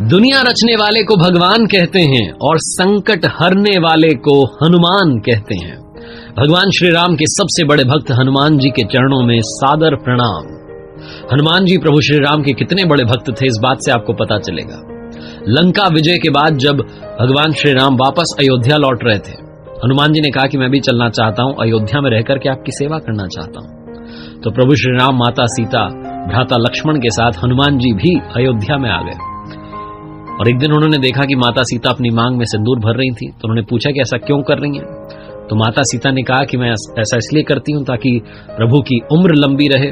दुनिया रचने वाले को भगवान कहते हैं और संकट हरने वाले को हनुमान कहते हैं। भगवान श्री राम के सबसे बड़े भक्त हनुमान जी के चरणों में सादर प्रणाम। हनुमान जी प्रभु श्री राम के कितने बड़े भक्त थे इस बात से आपको पता चलेगा। लंका विजय के बाद जब भगवान श्री राम वापस अयोध्या लौट रहे थे, हनुमान जी ने कहा कि मैं भी चलना चाहता हूं, अयोध्या में रहकर के आपकी सेवा करना चाहता हूं। तो प्रभु श्री राम, माता सीता, भ्राता लक्ष्मण के साथ हनुमान जी भी अयोध्या में आ गए। और एक दिन उन्होंने देखा कि माता सीता अपनी मांग में सिंदूर भर रही थी, तो उन्होंने पूछा कि ऐसा क्यों कर रही हैं? तो माता सीता ने कहा कि मैं ऐसा इसलिए करती हूं ताकि प्रभु की उम्र लंबी रहे,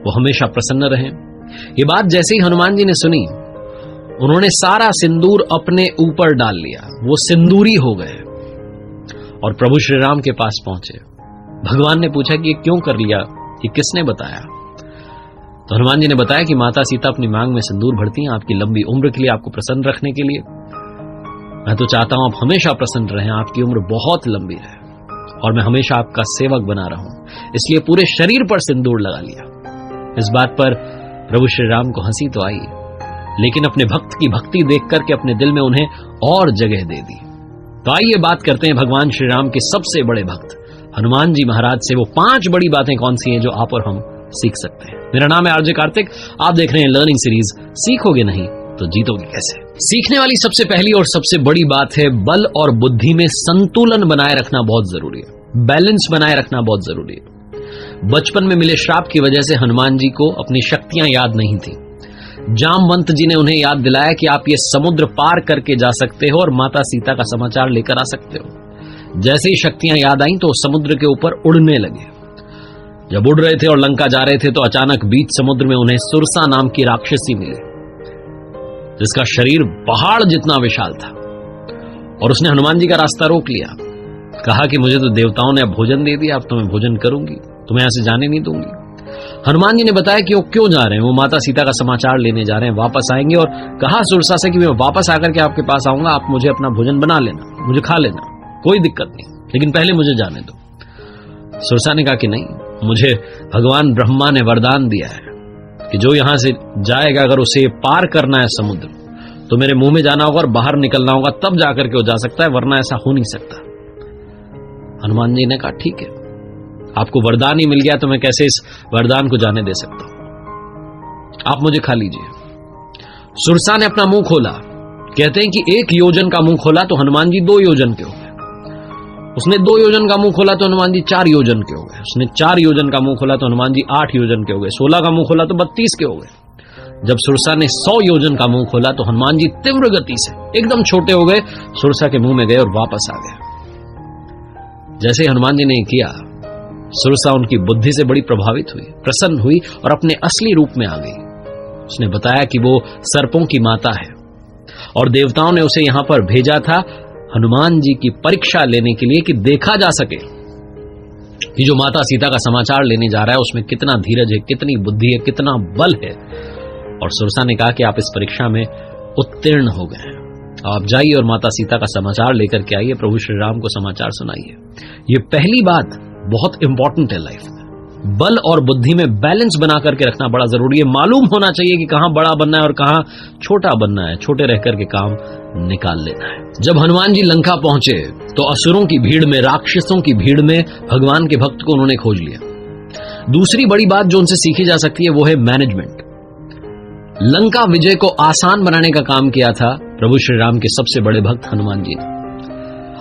वो हमेशा प्रसन्न रहे। ये बात जैसे ही हनुमान जी ने सुनी, उन्होंने सारा सिंदूर अपने ऊपर डाल लिया, वो सिंदूरी हो गए और प्रभु श्री राम के पास पहुंचे। भगवान ने पूछा कि ये क्यों कर लिया, ये किसने बताया? तो हनुमान जी ने बताया कि माता सीता अपनी मांग में सिंदूर भरती हैं आपकी लंबी उम्र के लिए, आपको प्रसन्न रखने के लिए। मैं तो चाहता हूं आप हमेशा प्रसन्न रहें, आपकी उम्र बहुत लंबी रहे और मैं हमेशा आपका सेवक बना रहूं, इसलिए पूरे शरीर पर सिंदूर लगा लिया। इस बात पर प्रभु श्री राम को हंसी तो आई, लेकिन अपने भक्त की भक्ति देख करके अपने दिल में उन्हें और जगह दे दी। तो आइए बात करते हैं भगवान श्री राम के सबसे बड़े भक्त हनुमान जी महाराज से। वो 5 बड़ी बातें कौन सी हैं जो आप और हम सीख सकते हैं। मेरा नाम है आरजे कार्तिक, आप देख रहे हैं लर्निंग सीरीज सीखोगे नहीं तो जीतोगे कैसे। सीखने वाली सबसे पहली और सबसे बड़ी बात है, बल और बुद्धि में संतुलन बनाए रखना बहुत जरूरी है, बैलेंस बनाए रखना बहुत जरूरी है। बचपन में मिले श्राप की वजह से हनुमान जी को अपनी शक्तियां याद नहीं थी। जामवंत जी ने उन्हें याद दिलाया कि आप ये समुद्र पार करके जा सकते हो और माता सीता का समाचार लेकर आ सकते हो। जैसे ही शक्तियां याद आईं तो समुद्र के ऊपर उड़ने लगे। जब उड़ रहे थे और लंका जा रहे थे तो अचानक बीच समुद्र में उन्हें सुरसा नाम की राक्षसी मिली, जिसका शरीर पहाड़ जितना विशाल था। और उसने हनुमान जी का रास्ता रोक लिया, कहा कि मुझे तो देवताओं ने अब भोजन दे दिया, अब तो मैं भोजन करूंगी, तुम्हें यहां से जाने नहीं दूंगी। हनुमान जी ने बताया कि वो क्यों जा रहे हैं, वो माता सीता का समाचार लेने जा रहे हैं, वापस आएंगे। और कहा सुरसा से कि मैं वापस आकर के आपके पास आऊंगा, आप मुझे अपना भोजन बना लेना, मुझे खा लेना, कोई दिक्कत नहीं, लेकिन पहले मुझे जाने दो। सुरसा ने कहा कि नहीं, मुझे भगवान ब्रह्मा ने वरदान दिया है कि जो यहां से जाएगा, अगर उसे पार करना है समुद्र, तो मेरे मुंह में जाना होगा और बाहर निकलना होगा, तब जाकर के वो जा सकता है, वरना ऐसा हो नहीं सकता। हनुमान जी ने कहा ठीक है, आपको वरदान ही मिल गया तो मैं कैसे इस वरदान को जाने दे सकता हूं, आप मुझे खा लीजिए। सुरसा ने अपना मुंह खोला, कहते हैं कि 1 योजन का मुंह खोला तो हनुमान जी 2 योजन के हो गए। उसने 2 योजन का मुंह खोला तो हनुमान जी 4 योजन के हो गए। उसने 4 योजन का मुंह खोला तो हनुमान जी 8 योजन के हो गए। 16 का मुंह खोला तो 32 के हो गए। जब सुरसा ने 100 योजन का मुंह खोला तो हनुमान जी तीव्र गति से एकदम छोटे हो गए, सुरसा के मुंह में गए और वापस आ गए। जैसे हनुमान जी ने किया, सुरसा उनकी बुद्धि से बड़ी प्रभावित हुई, प्रसन्न हुई और अपने असली रूप में आ गई। उसने बताया कि वो सर्पों की माता है और देवताओं ने उसे यहां पर भेजा था हनुमान जी की परीक्षा लेने के लिए, कि देखा जा सके कि जो माता सीता का समाचार लेने जा रहा है उसमें कितना धीरज है, कितनी बुद्धि है, कितना बल है। और सुरसा ने कहा कि आप इस परीक्षा में उत्तीर्ण हो गए हैं, आप जाइए और माता सीता का समाचार लेकर के आइए, प्रभु श्री राम को समाचार सुनाइए। ये पहली बात बहुत इंपॉर्टेंट है लाइफ में। बल और बुद्धि में बैलेंस बना करके रखना बड़ा जरूरी है। मालूम होना चाहिए कि कहां बड़ा बनना है और कहां छोटा बनना है, छोटे रह करके काम निकाल लेना है। जब हनुमान जी लंका पहुंचे तो असुरों की भीड़ में, राक्षसों की भीड़ में भगवान के भक्त को उन्होंने खोज लिया। दूसरी बड़ी बात जो उनसे सीखी जा सकती है वो है मैनेजमेंट। लंका विजय को आसान बनाने का काम किया था प्रभु श्री राम के सबसे बड़े भक्त हनुमान जी ने।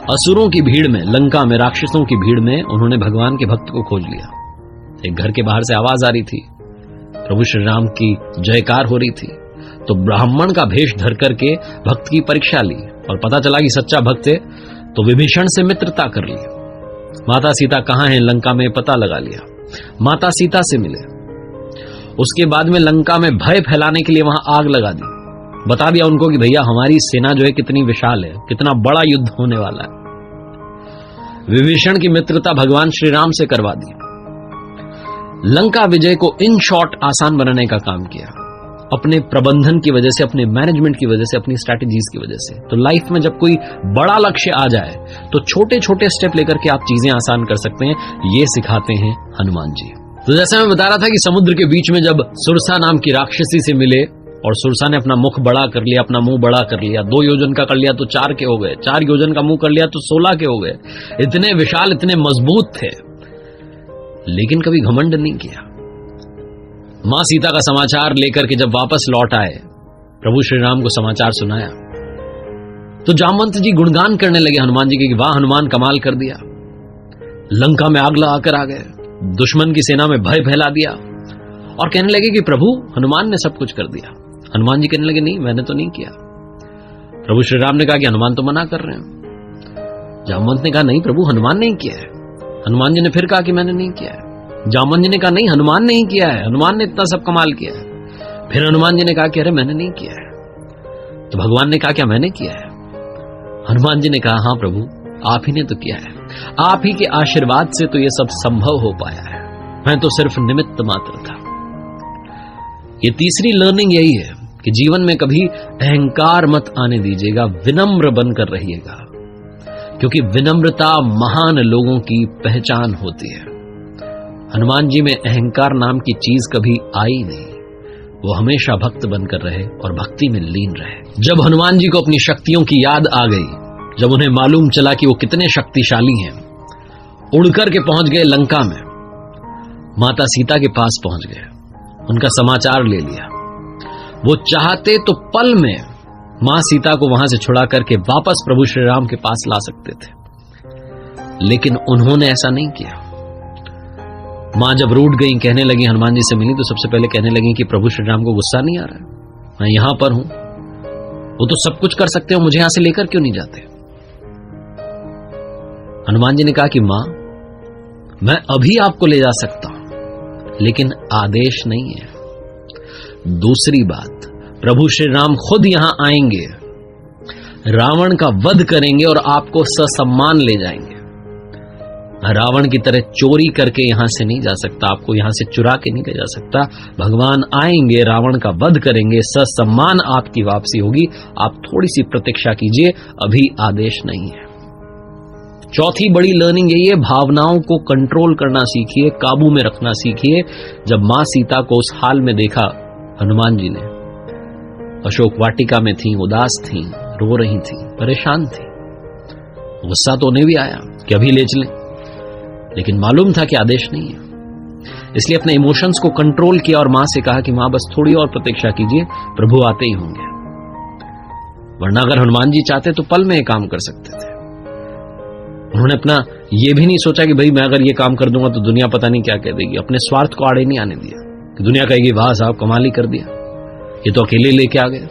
असुरों की भीड़ में, लंका में राक्षसों की भीड़ में उन्होंने भगवान के भक्त को खोज लिया। एक घर के बाहर से आवाज आ रही थी, प्रभु श्री राम की जयकार हो रही थी, तो ब्राह्मण का भेष धर करके भक्त की परीक्षा ली और पता चला कि सच्चा भक्त है, तो विभीषण से मित्रता कर ली। माता सीता कहां हैं लंका में पता लगा लिया, माता सीता से मिले। उसके बाद में लंका में भय फैलाने के लिए वहां आग लगा दी, बता दिया उनको कि भैया हमारी सेना जो है कितनी विशाल है, कितना बड़ा युद्ध होने वाला है। विभीषण की मित्रता भगवान श्री राम से करवा दी। लंका विजय को इन शॉर्ट आसान बनाने का काम किया, अपने प्रबंधन की वजह से, अपने मैनेजमेंट की वजह से, अपनी स्ट्रैटेजीज की वजह से। तो लाइफ में जब कोई बड़ा लक्ष्य आ जाए तो छोटे छोटे स्टेप लेकर के आप चीजें आसान कर सकते हैं, ये सिखाते हैं हनुमान जी। तो जैसे मैं बता रहा था कि समुद्र के बीच में जब सुरसा नाम की राक्षसी से मिले और सुरसा ने अपना मुख बड़ा कर लिया, अपना मुंह बड़ा कर लिया, 2 योजन का कर लिया तो 4 के हो गए, 4 योजन का मुंह कर लिया तो 16 के हो गए। इतने विशाल, इतने मजबूत थे, लेकिन कभी घमंड नहीं किया। मां सीता का समाचार लेकर के जब वापस लौट आए, प्रभु श्री राम को समाचार सुनाया, तो जामवंत जी गुणगान करने लगे हनुमान जी के कि वाह हनुमान, कमाल कर दिया, लंका में आग लगाकर आ गए, दुश्मन की सेना में भय फैला दिया। और कहने लगे कि प्रभु हनुमान ने सब कुछ कर दिया। हनुमान जी कहने लगे नहीं, मैंने तो नहीं किया। प्रभु श्री राम ने कहा कि हनुमान तो मना कर रहे हैं। जामवंत ने कहा नहीं प्रभु, हनुमान नहीं किया है। हनुमान जी ने फिर कहा कि मैंने नहीं किया है। जामवंत जी ने कहा नहीं, हनुमान ने ही किया है, हनुमान ने इतना सब कमाल किया है। फिर हनुमान जी ने कहा कि अरे मैंने नहीं किया है। तो भगवान ने कहा क्या मैंने किया है? हनुमान जी ने कहा हाँ प्रभु, आप ही ने तो किया है, आप ही के आशीर्वाद से तो ये सब संभव हो पाया है, मैं तो सिर्फ निमित्त मात्र था। ये तीसरी लर्निंग यही है कि जीवन में कभी अहंकार मत आने दीजिएगा, विनम्र बनकर रहिएगा, क्योंकि विनम्रता महान लोगों की पहचान होती है। हनुमान जी में अहंकार नाम की चीज कभी आई नहीं, वो हमेशा भक्त बनकर रहे और भक्ति में लीन रहे। जब हनुमान जी को अपनी शक्तियों की याद आ गई, जब उन्हें मालूम चला कि वो कितने शक्तिशाली हैं, उड़कर के पहुंच गए लंका में, माता सीता के पास पहुंच गए, उनका समाचार ले लिया। वो चाहते तो पल में मां सीता को वहां से छुड़ा करके वापस प्रभु श्री राम के पास ला सकते थे, लेकिन उन्होंने ऐसा नहीं किया। मां जब रूठ गई, कहने लगी, हनुमान जी से मिली तो सबसे पहले कहने लगी कि प्रभु श्री राम को गुस्सा नहीं आ रहा है, मैं यहां पर हूं, वो तो सब कुछ कर सकते हो, मुझे यहां से लेकर क्यों नहीं जाते? हनुमान जी ने कहा कि मां, मैं अभी आपको ले जा सकता हूं, लेकिन आदेश नहीं है। दूसरी बात, प्रभु श्री राम खुद यहां आएंगे, रावण का वध करेंगे और आपको ससम्मान ले जाएंगे। रावण की तरह चोरी करके यहां से नहीं जा सकता, आपको यहां से चुरा के नहीं ले जा सकता। भगवान आएंगे, रावण का वध करेंगे, ससम्मान आपकी वापसी होगी। आप थोड़ी सी प्रतीक्षा कीजिए, अभी आदेश नहीं है। चौथी बड़ी लर्निंग यही है, भावनाओं को कंट्रोल करना सीखिए, काबू में रखना सीखिए। जब मां सीता को उस हाल में देखा हनुमान जी ने, अशोक वाटिका में थी, उदास थी, रो रही थी, परेशान थी, गुस्सा तो उन्हें भी आया कि अभी ले चलें, लेकिन मालूम था कि आदेश नहीं है, इसलिए अपने इमोशंस को कंट्रोल किया और मां से कहा कि मां बस थोड़ी और प्रतीक्षा कीजिए, प्रभु आते ही होंगे। वरना अगर हनुमान जी चाहते तो पल में ये काम कर सकते थे। उन्होंने अपना ये भी नहीं सोचा कि भाई मैं अगर ये काम कर दूंगा तो दुनिया पता नहीं क्या कह देगी, अपने स्वार्थ को आड़े नहीं आने दिया कि दुनिया कहेगी वाह साहब कमाल ही कर दिया, ये तो अकेले लेके आ गए।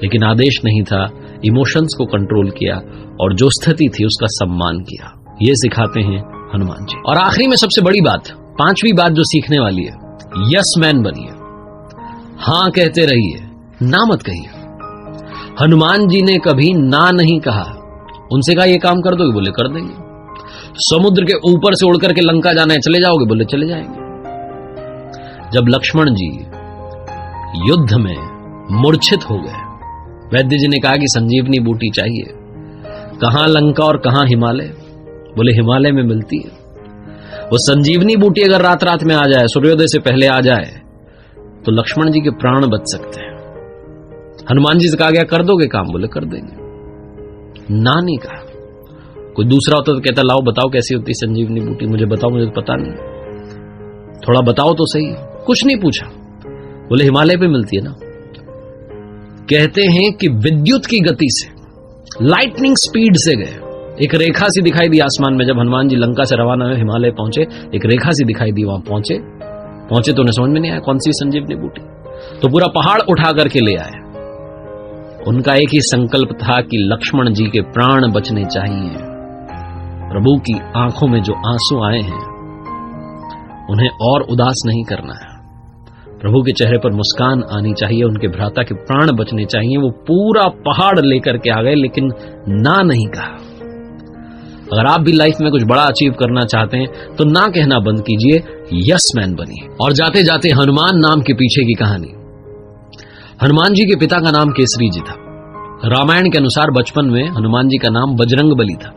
लेकिन आदेश नहीं था, इमोशंस को कंट्रोल किया और जो स्थिति थी उसका सम्मान किया। ये सिखाते हैं हनुमान जी। और आखिरी में सबसे बड़ी बात, पांचवी बात जो सीखने वाली है, यस मैन बनिए, हां कहते रहिए, ना मत कहिए। हनुमान जी ने कभी ना नहीं कहा। उनसे कहा ये काम कर दोगे, बोले कर देंगे। समुद्र के ऊपर से उड़कर के लंका जाना है, चले जाओगे, बोले चले जाएंगे। जब लक्ष्मण जी युद्ध में मूर्छित हो गए, वैद्य जी ने कहा कि संजीवनी बूटी चाहिए। कहां लंका और कहां हिमालय? बोले हिमालय में मिलती है। वो संजीवनी बूटी अगर रात रात में आ जाए, सूर्योदय से पहले आ जाए, तो लक्ष्मण जी के प्राण बच सकते हैं। हनुमान जी से कहा गया कर दोगे काम, बोले कर देंगे। ना नहीं कहा। कोई दूसरा होता तो कहता लाओ बताओ कैसी होती संजीवनी बूटी, मुझे बताओ, मुझे तो पता नहीं, थोड़ा बताओ तो सही। कुछ नहीं पूछा, बोले हिमालय पे मिलती है ना। कहते हैं कि विद्युत की गति से, लाइटनिंग स्पीड से गए, एक रेखा सी दिखाई दी आसमान में। जब हनुमान जी लंका से रवाना हुए, हिमालय पहुंचे, एक रेखा सी दिखाई दी, वहां पहुंचे तो उन्हें समझ में नहीं आया कौन सी संजीवनी बूटी, तो पूरा पहाड़ उठा करके ले आए। उनका एक ही संकल्प था कि लक्ष्मण जी के प्राण बचने चाहिए। प्रभु की आंखों में जो आंसू आए हैं उन्हें और उदास नहीं करना है, प्रभु के चेहरे पर मुस्कान आनी चाहिए, उनके भ्राता के प्राण बचने चाहिए। वो पूरा पहाड़ लेकर के आ गए, लेकिन ना नहीं कहा। अगर आप भी लाइफ में कुछ बड़ा अचीव करना चाहते हैं तो ना कहना बंद कीजिए, यस मैन बनिए। और जाते जाते हनुमान नाम के पीछे की कहानी। हनुमान जी के पिता का नाम केसरी जी था। रामायण के अनुसार बचपन में हनुमान जी का नाम बजरंगबली था।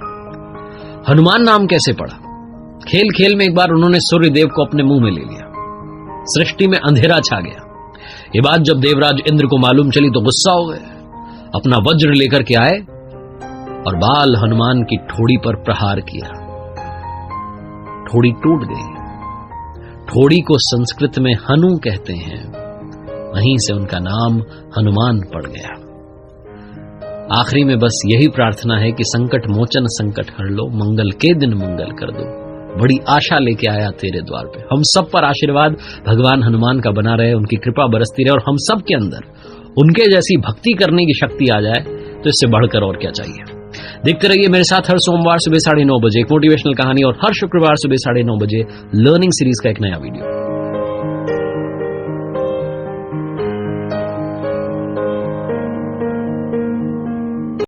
हनुमान नाम कैसे पड़ा? खेल खेल में एक बार उन्होंने सूर्य देव को अपने मुंह में ले लिया, सृष्टि में अंधेरा छा गया, ये बात जब देवराज इंद्र को मालूम चली तो गुस्सा हो गए, अपना वज्र लेकर के आए और बाल हनुमान की ठोड़ी पर प्रहार किया। ठोड़ी टूट गई। ठोड़ी को संस्कृत में हनु कहते हैं, वहीं से उनका नाम हनुमान पड़ गया। आखिरी में बस यही प्रार्थना है कि संकट मोचन संकट हर लो, मंगल के दिन मंगल कर दो। बड़ी आशा लेके आया तेरे द्वार पे। हम सब पर आशीर्वाद भगवान हनुमान का बना रहे, उनकी कृपा बरसती रहे और हम सब के अंदर उनके जैसी भक्ति करने की शक्ति आ जाए, तो इससे बढ़कर और क्या चाहिए। देखते रहिए मेरे साथ हर सोमवार सुबह 9:30 बजे एक मोटिवेशनल कहानी और हर शुक्रवार सुबह 9:30 बजे लर्निंग सीरीज का एक नया वीडियो।